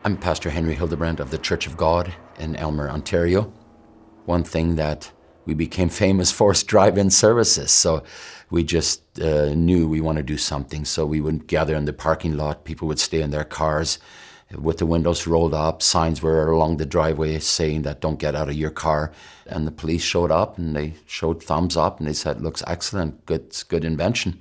I'm Pastor Henry Hildebrandt of the Church of God in Elmer, Ontario. One thing that we became famous for is drive-in services. So we just knew we want to do something. So we would gather in the parking lot. People would stay in their cars with the windows rolled up. Signs were along the driveway saying that don't get out of your car. And the police showed up and they showed thumbs up and they said, looks excellent, good invention.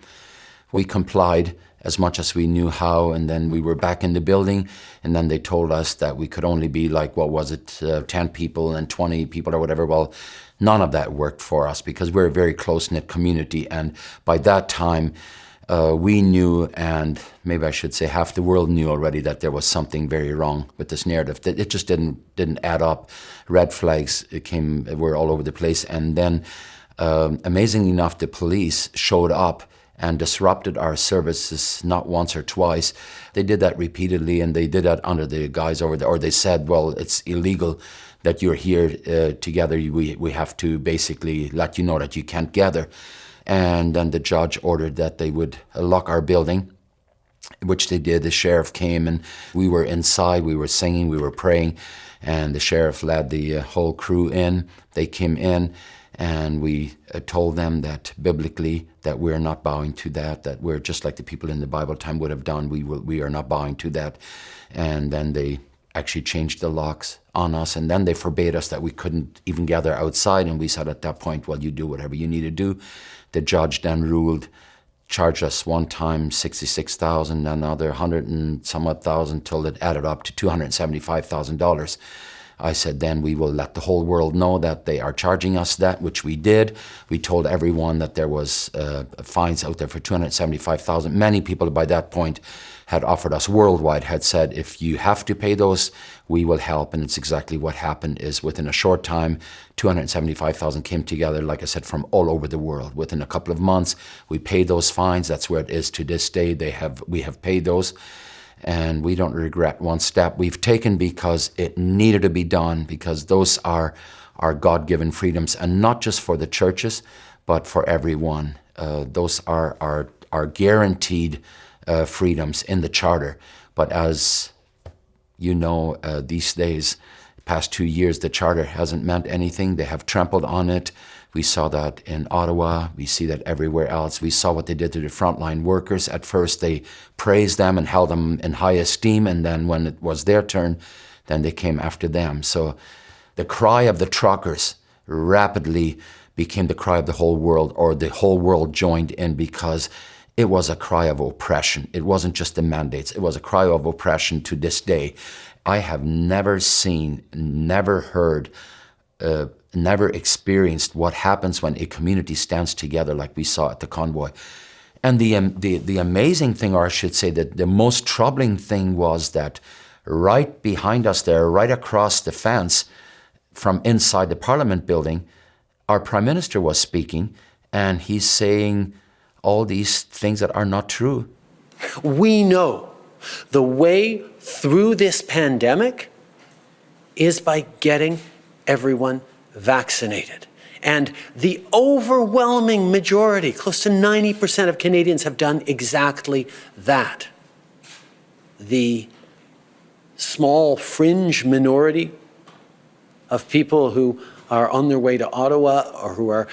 We complied as much as we knew how, and then we were back in the building, and then they told us that we could only be like, 10 people and 20 people or whatever. Well, none of that worked for us because we're a very close-knit community, and by that time, we knew, and maybe I should say half the world knew already, that there was something very wrong with this narrative. That it just didn't add up. Red flags were all over the place, and then amazingly enough, the police showed up and disrupted our services not once or twice. They did that repeatedly, and they did that under the guise over there, or they said, well, it's illegal that you're here together. We have to basically let you know that you can't gather. And then the judge ordered that they would lock our building, which they did. The sheriff came, and we were inside, we were singing, we were praying, and the sheriff led the whole crew in. They came in, and we told them that biblically that we're not bowing to that we're just like the people in the Bible time would have done. We are not bowing to that. And then they actually changed the locks on us, and then they forbade us that we couldn't even gather outside. And we said at that point, well, you do whatever you need to do. The judge then ruled, charged us one time $66,000, another 100 and some odd thousand, till it added up to $275,000. I said, then we will let the whole world know that they are charging us that, which we did. We told everyone that there was fines out there for $275,000. Many people by that point had offered us worldwide, had said, if you have to pay those, we will help. And it's exactly what happened. Is within a short time, $275,000 came together, like I said, from all over the world. Within a couple of months, we paid those fines. That's where it is to this day. We have paid those. And we don't regret one step we've taken, because it needed to be done, because those are our God-given freedoms, and not just for the churches, but for everyone. Those are our guaranteed freedoms in the Charter. But as you know, these days, past 2 years, the Charter hasn't meant anything. They have trampled on it. We saw that in Ottawa. We see that everywhere else. We saw what they did to the frontline workers. At first, they praised them and held them in high esteem, and then when it was their turn, then they came after them. So the cry of the truckers rapidly became the cry of the whole world, or the whole world joined in, because it was a cry of oppression. It wasn't just the mandates. It was a cry of oppression to this day. I have never seen, never heard, never experienced what happens when a community stands together like we saw at the convoy. And the amazing thing, or I should say that the most troubling thing, was that right behind us there, right across the fence from inside the Parliament building, our Prime Minister was speaking, and he's saying all these things that are not true. We know the way through this pandemic is by getting everyone vaccinated. And the overwhelming majority, close to 90% of Canadians, have done exactly that. The small fringe minority of people who are on their way to Ottawa, or who are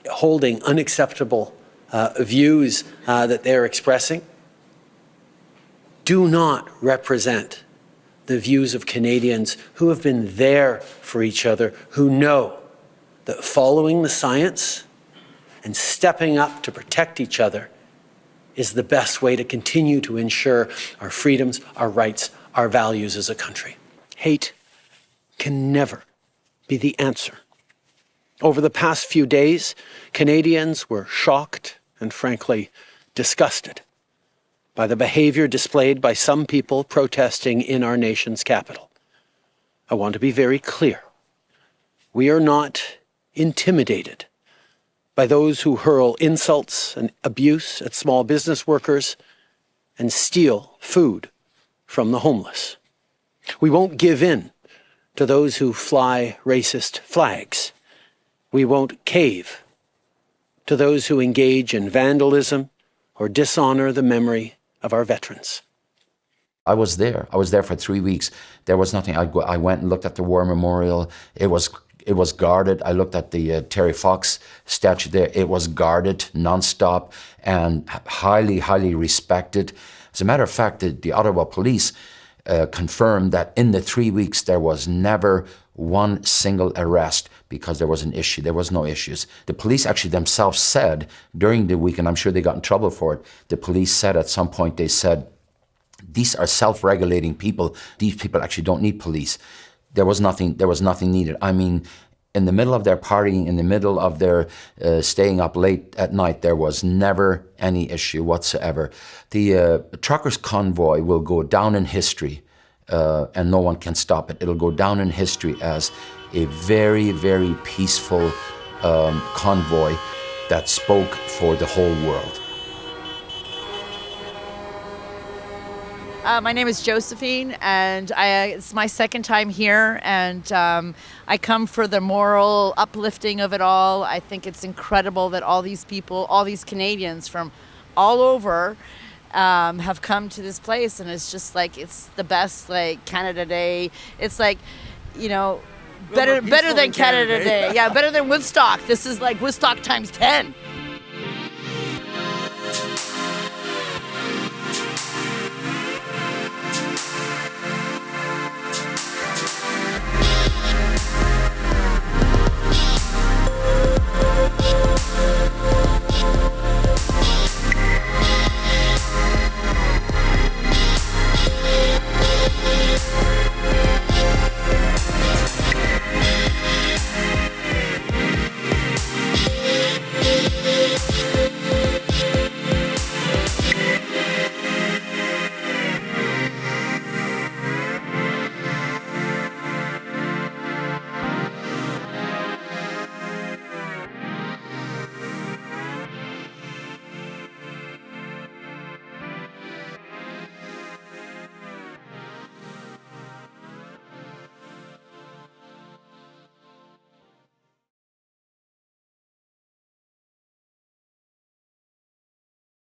holding unacceptable views that they're expressing, do not represent the views of Canadians who have been there for each other, who know that following the science and stepping up to protect each other is the best way to continue to ensure our freedoms, our rights, our values as a country. Hate can never be the answer. Over the past few days, Canadians were shocked and frankly disgusted by the behavior displayed by some people protesting in our nation's capital. I want to be very clear. We are not intimidated by those who hurl insults and abuse at small business workers and steal food from the homeless. We won't give in to those who fly racist flags. We won't cave to those who engage in vandalism or dishonor the memory of our veterans. I was there. I was there for 3 weeks. There was nothing. I went and looked at the war memorial. It was guarded. I looked at the Terry Fox statue there. It was guarded nonstop and highly, highly respected. As a matter of fact, the Ottawa police confirmed that in the 3 weeks there was never one single arrest because there was an issue. There was no issues. The police actually themselves said during the week, and I'm sure they got in trouble for it, the police said at some point, they said, these are self-regulating people. These people actually don't need police. There was nothing needed. I mean, in the middle of their partying, in the middle of their staying up late at night, there was never any issue whatsoever. The truckers' convoy will go down in history, and no one can stop it. It'll go down in history as a very, very peaceful convoy that spoke for the whole world. My name is Josephine, and it's my second time here, and I come for the moral uplifting of it all. I think it's incredible that all these people, all these Canadians from all over have come to this place, and it's just like, it's the best, like, Canada Day. It's like, you know, better than Canada Day. Yeah, better than Woodstock. This is like Woodstock times 10.